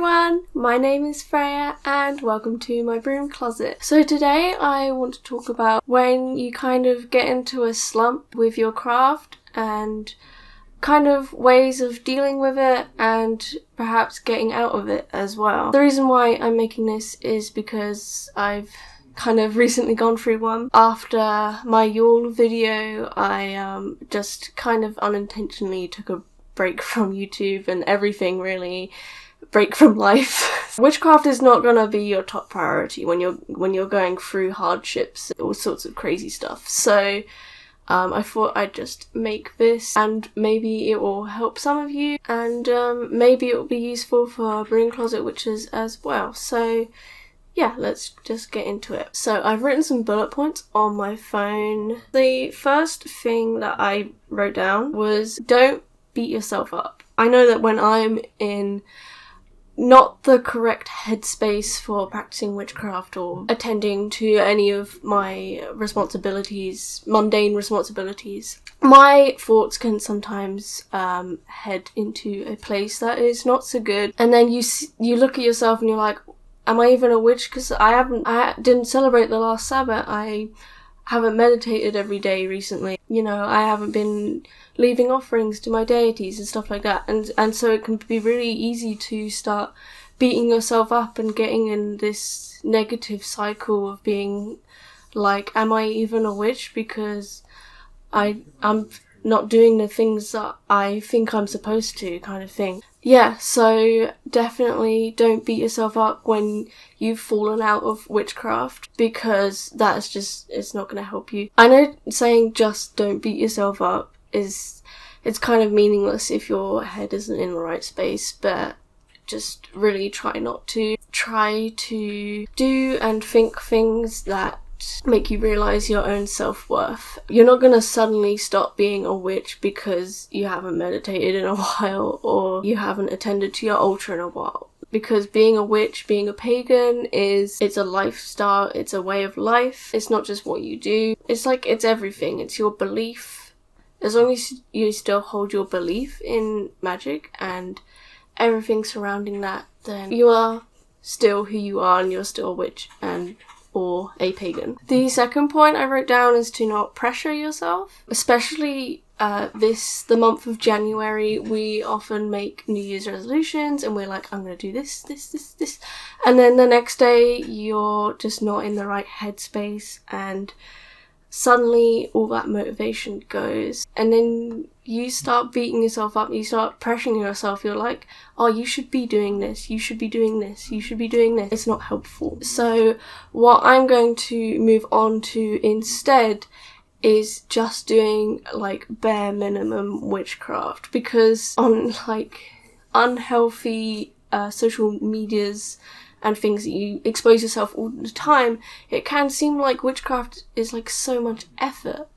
everyone, my name is Fraeya and welcome to my broom closet. So today I want to talk about when you kind of get into a slump with your craft and kind of ways of dealing with it and perhaps getting out of it as well. The reason why I'm making this is because I've kind of recently gone through one. After my Yule video, I just kind of unintentionally took a break from YouTube and everything, really. Break from life. Witchcraft is not gonna be your top priority when you're going through hardships, all sorts of crazy stuff. So I thought I'd just make this and maybe it will help some of you and maybe it will be useful for broom closet witches as well. So yeah, let's just get into it. So I've written some bullet points on my phone. The first thing that I wrote down was don't beat yourself up. I know that when I'm in not the correct headspace for practicing witchcraft or attending to any of my responsibilities, mundane responsibilities, my thoughts can sometimes head into a place that is not so good. And then you look at yourself and you're like, am I even a witch? Because I didn't celebrate the last Sabbath. I haven't meditated every day recently. You know, I haven't been leaving offerings to my deities and stuff like that. And so it can be really easy to start beating yourself up and getting in this negative cycle of being like, am I even a witch? Because I'm not doing the things that I think I'm supposed to, kind of thing. Yeah, so definitely don't beat yourself up when you've fallen out of witchcraft, because that's just, it's not going to help you. I know saying just don't beat yourself up it's kind of meaningless if your head isn't in the right space, but just really try not to. Try to do and think things that make you realise your own self-worth. You're not gonna suddenly stop being a witch because you haven't meditated in a while or you haven't attended to your altar in a while. Because being a witch, being a pagan it's a lifestyle, it's a way of life. It's not just what you do. It's everything. It's your belief. As long as you still hold your belief in magic and everything surrounding that, then you are still who you are and you're still a witch or a pagan. The second point I wrote down is to not pressure yourself. Especially the month of January, we often make New Year's resolutions and we're like, I'm gonna do this. And then the next day you're just not in the right headspace and suddenly all that motivation goes. And then you start beating yourself up, you start pressuring yourself, you're like, oh, you should be doing this, you should be doing this, you should be doing this. It's not helpful. So what I'm going to move on to instead is just doing like bare minimum witchcraft, because on like unhealthy social medias and things that you expose yourself all the time, it can seem like witchcraft is like so much effort.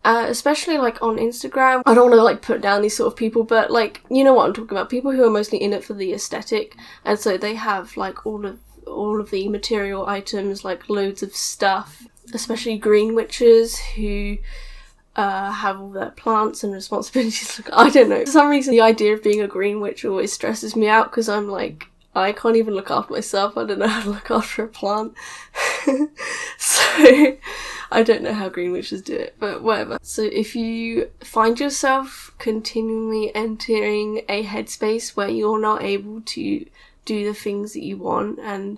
Especially like on Instagram. I don't want to like put down these sort of people, but like, you know what I'm talking about. People who are mostly in it for the aesthetic, and so they have like all of the material items, like loads of stuff. Especially green witches who have all their plants and responsibilities. Like, I don't know. For some reason, the idea of being a green witch always stresses me out because I'm like, I can't even look after myself. I don't know how to look after a plant. So I don't know how green witches do it, but whatever. So if you find yourself continually entering a headspace where you're not able to do the things that you want, and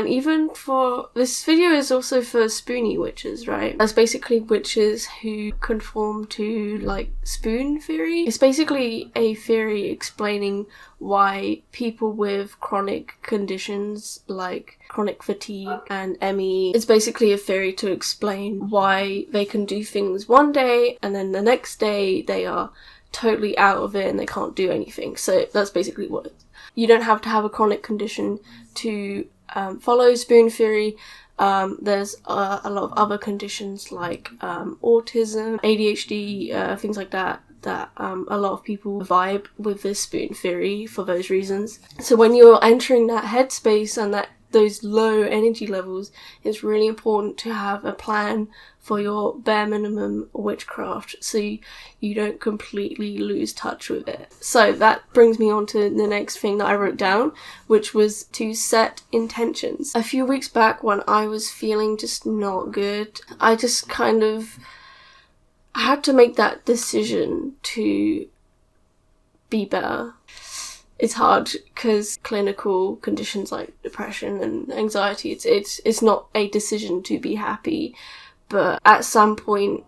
even for this video is also for Spoonie witches, right? That's basically witches who conform to like spoon theory. It's basically a theory explaining why people with chronic conditions like chronic fatigue and ME, it's basically a theory to explain why they can do things one day and then the next day they are totally out of it and they can't do anything. So that's basically what it is. You don't have to have a chronic condition to follow spoon theory. There's a lot of other conditions like autism, ADHD, things like that a lot of people vibe with this spoon theory for those reasons. So when you're entering that headspace and those low energy levels, it's really important to have a plan for your bare minimum witchcraft so you don't completely lose touch with it. So that brings me on to the next thing that I wrote down, which was to set intentions. A few weeks back when I was feeling just not good, I just kind of had to make that decision to be better. It's hard because clinical conditions like depression and anxiety, it's not a decision to be happy, but at some point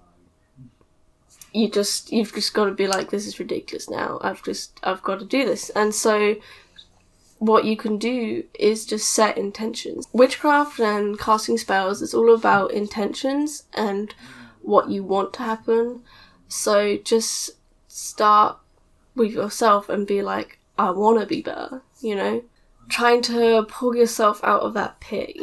you've just got to be like, this is ridiculous now. I've got to do this. And so what you can do is just set intentions. Witchcraft and casting spells is all about intentions and what you want to happen. So just start with yourself and be like, I want to be better, trying to pull yourself out of that pit,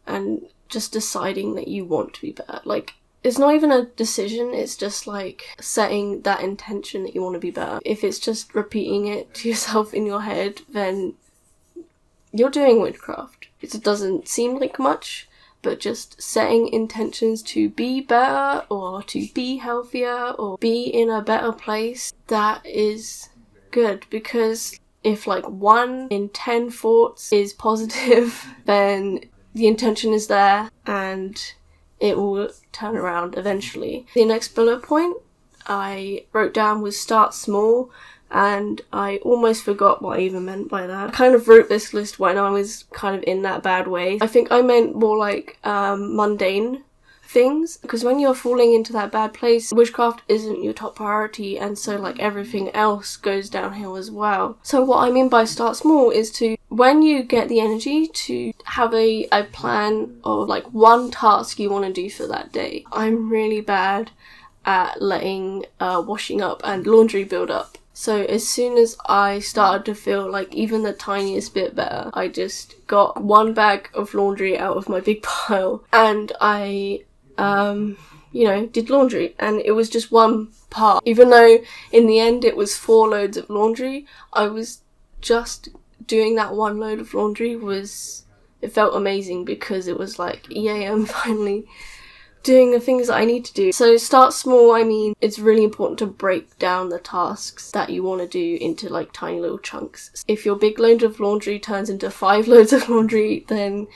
and just deciding that you want to be better. Like, it's not even a decision, it's just like setting that intention that you want to be better. If it's just repeating it to yourself in your head, then you're doing witchcraft. It doesn't seem like much, but just setting intentions to be better or to be healthier or be in a better place, that is good, because if like 1 in 10 thoughts is positive, then the intention is there and it will turn around eventually. The next bullet point I wrote down was start small, and I almost forgot what I even meant by that. I kind of wrote this list when I was kind of in that bad way. I think I meant more like mundane things, because when you're falling into that bad place, witchcraft isn't your top priority, and so like everything else goes downhill as well. So what I mean by start small is to, when you get the energy, to have a plan of like one task you want to do for that day. I'm really bad at letting washing up and laundry build up. So as soon as I started to feel like even the tiniest bit better, I just got 1 bag of laundry out of my big pile and I did laundry, and it was just one part. Even though in the end it was 4 loads of laundry, I was just doing that 1 load of laundry. It felt amazing because it was like, yay, I'm finally doing the things that I need to do. So start small. I mean, it's really important to break down the tasks that you want to do into like tiny little chunks. If your big load of laundry turns into 5 loads of laundry, then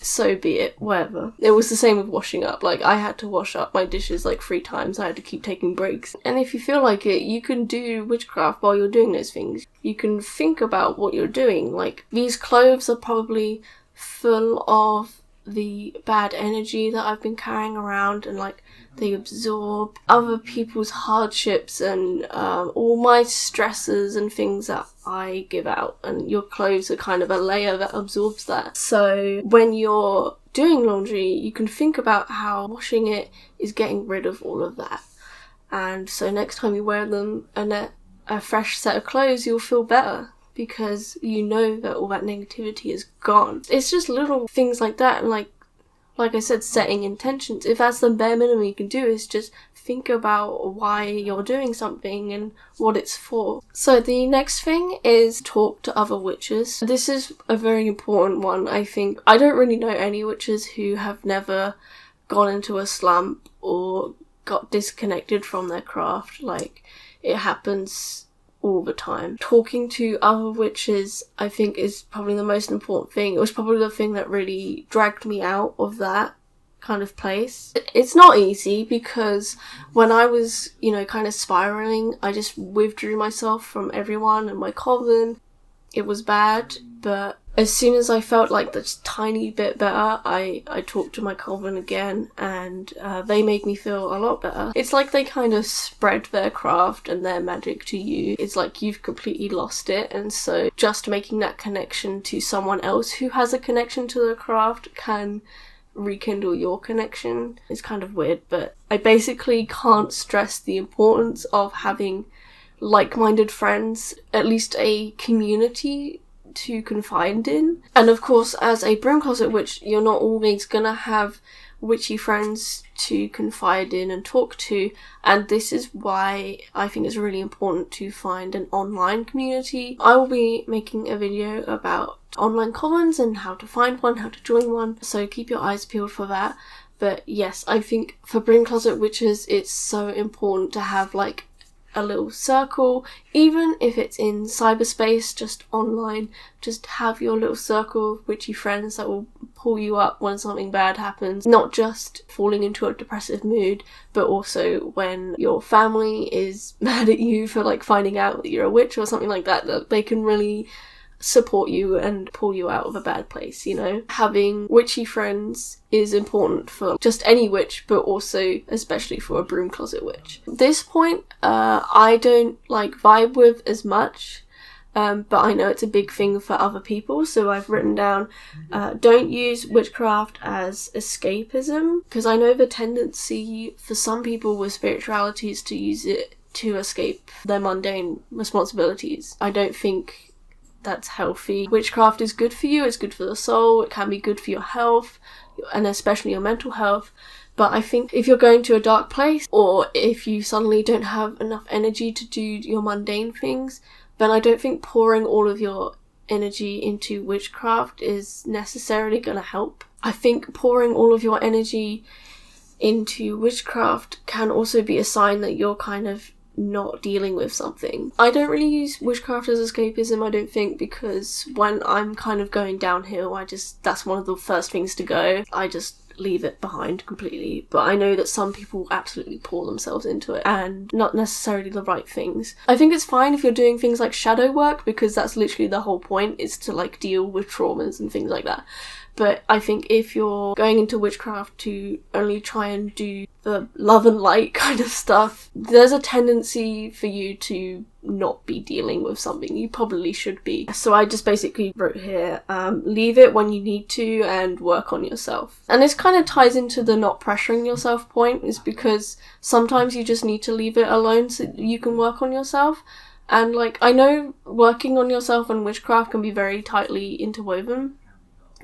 so be it, whatever. It was the same with washing up. Like, I had to wash up my dishes like 3 times. I had to keep taking breaks. And if you feel like it, you can do witchcraft while you're doing those things. You can think about what you're doing. Like, these clothes are probably full of the bad energy that I've been carrying around, and like they absorb other people's hardships and all my stresses and things that I give out, and your clothes are kind of a layer that absorbs that. So when you're doing laundry, you can think about how washing it is getting rid of all of that, and so next time you wear them and a fresh set of clothes, you'll feel better, because you know that all that negativity is gone. It's just little things like that, and like I said, setting intentions. If that's the bare minimum you can do, is just think about why you're doing something and what it's for. So the next thing is talk to other witches. This is a very important one, I think. I don't really know any witches who have never gone into a slump or got disconnected from their craft. Like, it happens all the time. Talking to other witches, I think, is probably the most important thing. It was probably the thing that really dragged me out of that kind of place. It's not easy, because when I was, kind of spiraling, I just withdrew myself from everyone and my coven. It was bad, but as soon as I felt like this tiny bit better, I talked to my coven again, and they made me feel a lot better. It's like they kind of spread their craft and their magic to you. It's like you've completely lost it, and so just making that connection to someone else who has a connection to the craft can rekindle your connection. It's kind of weird, but I basically can't stress the importance of having like-minded friends, at least a community to confide in. And of course, as a broom closet witch, you're not always gonna have witchy friends to confide in and talk to, and this is why I think it's really important to find an online community. I will be making a video about online commons and how to find one, how to join one, so keep your eyes peeled for that. But yes, I think for Broom Closet Witches it's so important to have like a little circle, even if it's in cyberspace, just online, just have your little circle of witchy friends that will pull you up when something bad happens, not just falling into a depressive mood, but also when your family is mad at you for like finding out that you're a witch or something like that, that they can really support you and pull you out of a bad place, you know. Having witchy friends is important for just any witch, but also especially for a Broom Closet witch. This point I don't like vibe with as much, but I know it's a big thing for other people, so I've written down don't use witchcraft as escapism, because I know the tendency for some people with spirituality is to use it to escape their mundane responsibilities. I don't think that's healthy. Witchcraft is good for you, it's good for the soul, it can be good for your health, and especially your mental health. But I think if you're going to a dark place, or if you suddenly don't have enough energy to do your mundane things, then I don't think pouring all of your energy into witchcraft is necessarily going to help. I think pouring all of your energy into witchcraft can also be a sign that you're kind of not dealing with something. I don't really use witchcraft as escapism, I don't think, because when I'm kind of going downhill, that's one of the first things to go. I just leave it behind completely. But I know that some people absolutely pour themselves into it, and not necessarily the right things. I think it's fine if you're doing things like shadow work, because that's literally the whole point, is to like deal with traumas and things like that. But I think if you're going into witchcraft to only try and do the love and light kind of stuff, there's a tendency for you to not be dealing with something you probably should be. So I just basically wrote here, leave it when you need to and work on yourself. And this kind of ties into the not pressuring yourself point, is because sometimes you just need to leave it alone so you can work on yourself. And like, I know working on yourself and witchcraft can be very tightly interwoven,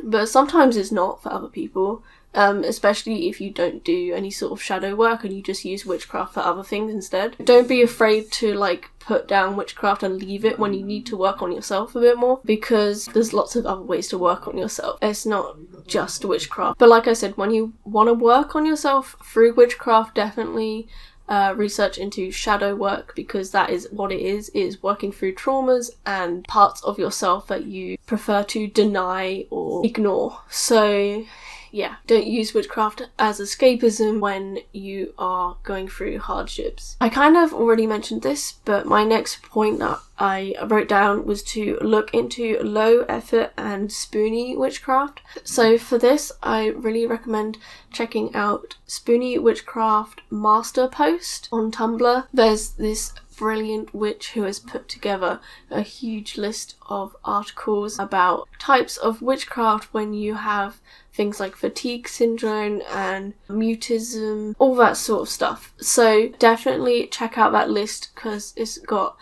but sometimes it's not for other people, especially if you don't do any sort of shadow work and you just use witchcraft for other things instead. Don't be afraid to like put down witchcraft and leave it when you need to work on yourself a bit more, because there's lots of other ways to work on yourself. It's not just witchcraft. But like I said, when you want to work on yourself through witchcraft, definitely research into shadow work, because that is what it is working through traumas and parts of yourself that you prefer to deny or ignore. So yeah, don't use witchcraft as escapism when you are going through hardships. I kind of already mentioned this, but my next point that I wrote down was to look into low effort and Spoonie Witchcraft. So for this, I really recommend checking out Spoonie Witchcraft Master Post on Tumblr. There's this brilliant witch who has put together a huge list of articles about types of witchcraft when you have things like fatigue syndrome and mutism, all that sort of stuff. So definitely check out that list, because it's got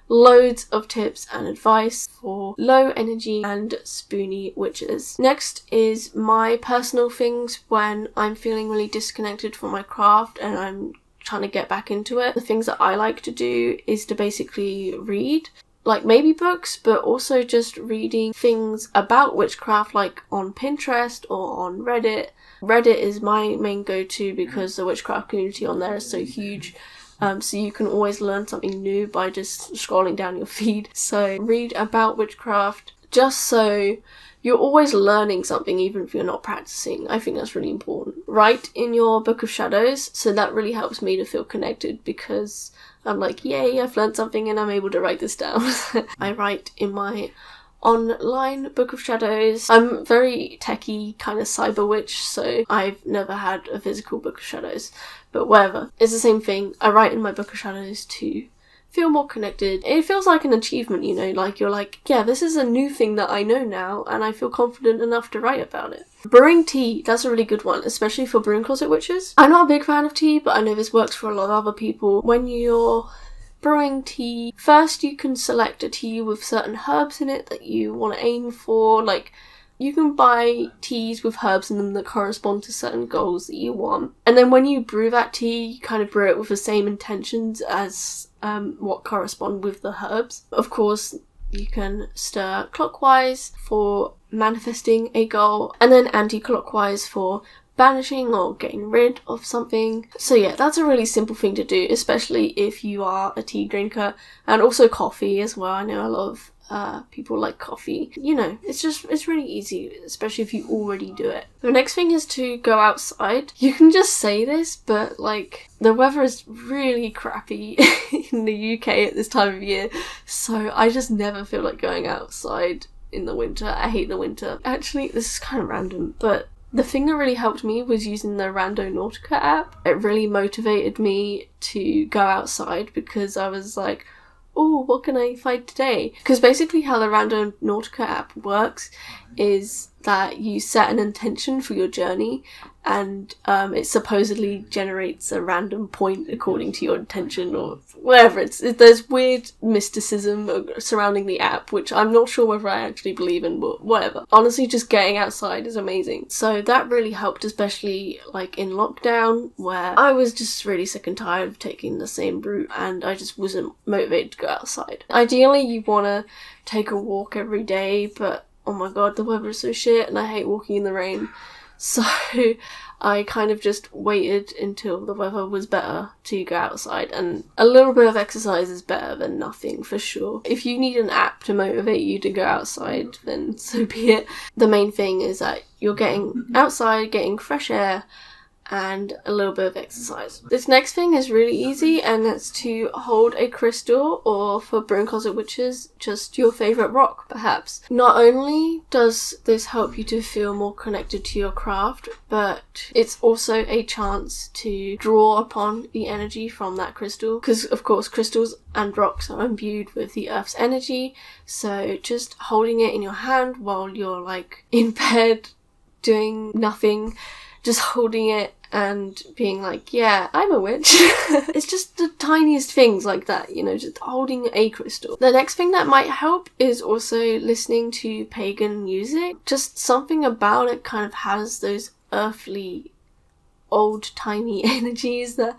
loads of tips and advice for low energy and Spoonie witches. Next is my personal things when I'm feeling really disconnected from my craft and I'm trying to get back into it. The things that I like to do is to basically read, like maybe books, but also just reading things about witchcraft, like on Pinterest or on Reddit. Reddit is my main go-to because the witchcraft community on there is so huge. So you can always learn something new by just scrolling down your feed. So read about witchcraft, just so you're always learning something, even if you're not practicing. I think that's really important. Write in your Book of Shadows, so that really helps me to feel connected, because I'm like, yay, I've learned something and I'm able to write this down. I write in my online Book of Shadows. I'm very techie, kind of cyber witch, so I've never had a physical Book of Shadows, but whatever. It's the same thing. I write in my Book of Shadows to feel more connected. It feels like an achievement, you know, like you're like, yeah, this is a new thing that I know now and I feel confident enough to write about it. Brewing tea, that's a really good one, especially for Broom Closet Witches. I'm not a big fan of tea, but I know this works for a lot of other people. When you're brewing tea, first you can select a tea with certain herbs in it that you want to aim for, like you can buy teas with herbs in them that correspond to certain goals that you want. And then when you brew that tea, you kind of brew it with the same intentions as what correspond with the herbs. Of course, you can stir clockwise for manifesting a goal, and then anti-clockwise for banishing or getting rid of something. So yeah, that's a really simple thing to do, especially if you are a tea drinker, and also coffee as well. I know a lot of people like coffee. You know, it's really easy, especially if you already do it. The next thing is to go outside. You can just say this, but like, the weather is really crappy in the UK at this time of year, so I just never feel like going outside in the winter. I hate the winter. Actually, this is kind of random, but the thing that really helped me was using the Randonautica app. It really motivated me to go outside because I was like, oh, what can I find today? Because basically how the Randonautica app works is that you set an intention for your journey, and it supposedly generates a random point according to your intention or whatever. There's weird mysticism surrounding the app, which I'm not sure whether I actually believe in, but whatever. Honestly, just getting outside is amazing. So that really helped, especially like in lockdown, where I was just really sick and tired of taking the same route and I just wasn't motivated to go outside. Ideally, you want to take a walk every day, but oh my god, the weather is so shit and I hate walking in the rain. So I kind of just waited until the weather was better to go outside, and a little bit of exercise is better than nothing for sure. If you need an app to motivate you to go outside, then so be it. The main thing is that you're getting outside, getting fresh air, and a little bit of exercise. This next thing is really easy, and it's to hold a crystal, or for Broom Closet Witches, just your favourite rock perhaps. Not only does this help you to feel more connected to your craft, but it's also a chance to draw upon the energy from that crystal, because of course crystals and rocks are imbued with the earth's energy, so just holding it in your hand while you're like in bed doing nothing, just holding it and being like, yeah, I'm a witch. It's just the tiniest things like that, you know, just holding a crystal. The next thing that might help is also listening to pagan music. Just something about it kind of has those earthly, old-timey energies that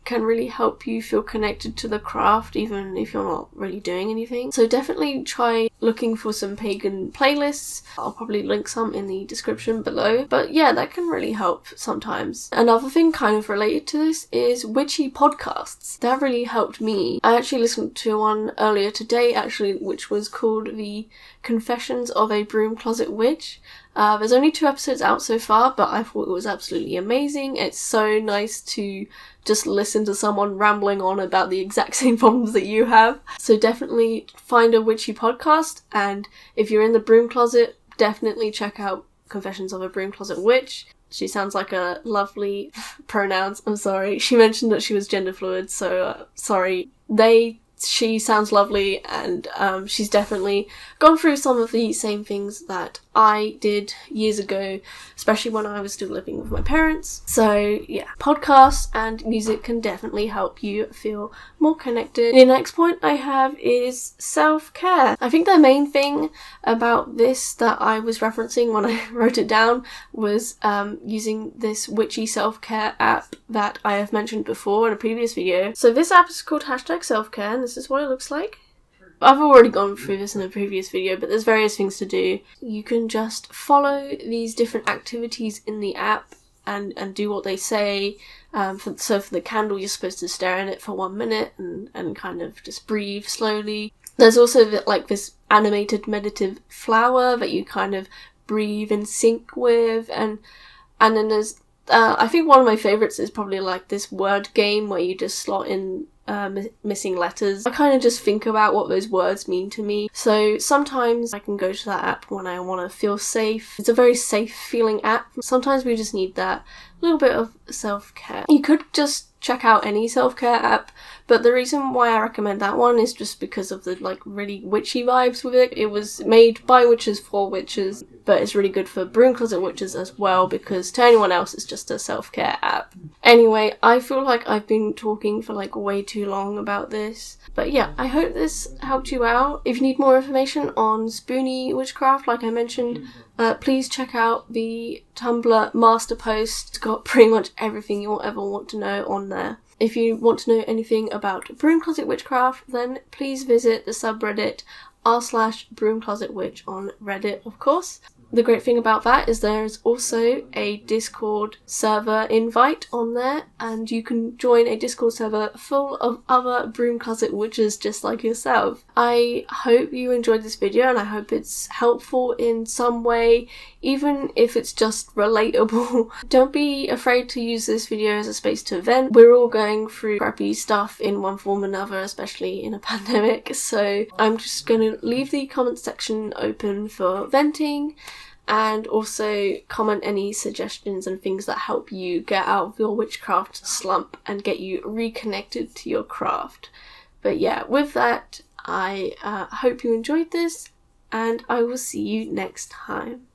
can really help you feel connected to the craft even if you're not really doing anything. So definitely try looking for some pagan playlists. I'll probably link some in the description below. But yeah, that can really help sometimes. Another thing kind of related to this is witchy podcasts. That really helped me. I actually listened to one earlier today actually, which was called The Confessions of a Broom Closet Witch. There's only 2 episodes out so far, but I thought it was absolutely amazing. It's so nice to just listen to someone rambling on about the exact same problems that you have. So definitely find a witchy podcast, and if you're in the broom closet, definitely check out Confessions of a Broom Closet Witch. She sounds like a lovely pronouns, I'm sorry. She mentioned that she was gender fluid, so sorry. She sounds lovely, and she's definitely gone through some of the same things that I did years ago, especially when I was still living with my parents. So yeah, podcasts and music can definitely help you feel more connected. The next point I have is self-care. I think the main thing about this that I was referencing when I wrote it down was using this witchy self-care app that I have mentioned before in a previous video. So this app is called #selfcare, and this is what it looks like. I've already gone through this in a previous video, but there's various things to do. You can just follow these different activities in the app and do what they say. So for the candle, you're supposed to stare in it for 1 minute and kind of just breathe slowly. There's also like this animated meditative flower that you kind of breathe in sync with, and then there's I think one of my favourites is probably like this word game where you just slot in missing letters. I kind of just think about what those words mean to me. So sometimes I can go to that app when I want to feel safe. It's a very safe feeling app. Sometimes we just need that little bit of self-care. You could just check out any self-care app, but the reason why I recommend that one is just because of the like really witchy vibes with it. It was made by witches for witches, but it's really good for Broom Closet Witches as well, because to anyone else it's just a self-care app. Anyway, I feel like I've been talking for like way too long about this, but yeah, I hope this helped you out. If you need more information on Spoonie Witchcraft, like I mentioned, Please check out the Tumblr master post. It's got pretty much everything you'll ever want to know on there. If you want to know anything about Broom Closet Witchcraft, then please visit the subreddit r/BroomClosetWitch on Reddit, of course. The great thing about that is there's also a Discord server invite on there, and you can join a Discord server full of other Broom Closet witches just like yourself. I hope you enjoyed this video, and I hope it's helpful in some way, even if it's just relatable. Don't be afraid to use this video as a space to vent. We're all going through crappy stuff in one form or another, especially in a pandemic, so I'm just going to leave the comment section open for venting, and also comment any suggestions and things that help you get out of your witchcraft slump and get you reconnected to your craft. But yeah, with that, I hope you enjoyed this, and I will see you next time.